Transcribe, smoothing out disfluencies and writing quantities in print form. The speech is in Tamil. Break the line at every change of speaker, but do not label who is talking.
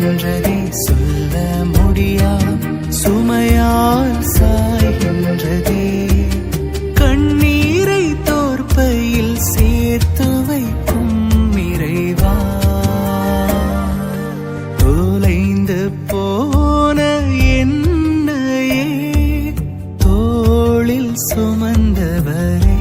சாய்கின்றதே, சொல்ல முடியா சுமையால் சாய்கின்றதே. கண்ணீரை தோற்பையில் சேர்த்து வைக்கும் இறைவா, தொலைந்து போன என்னையே தோளில் சுமந்தவரே.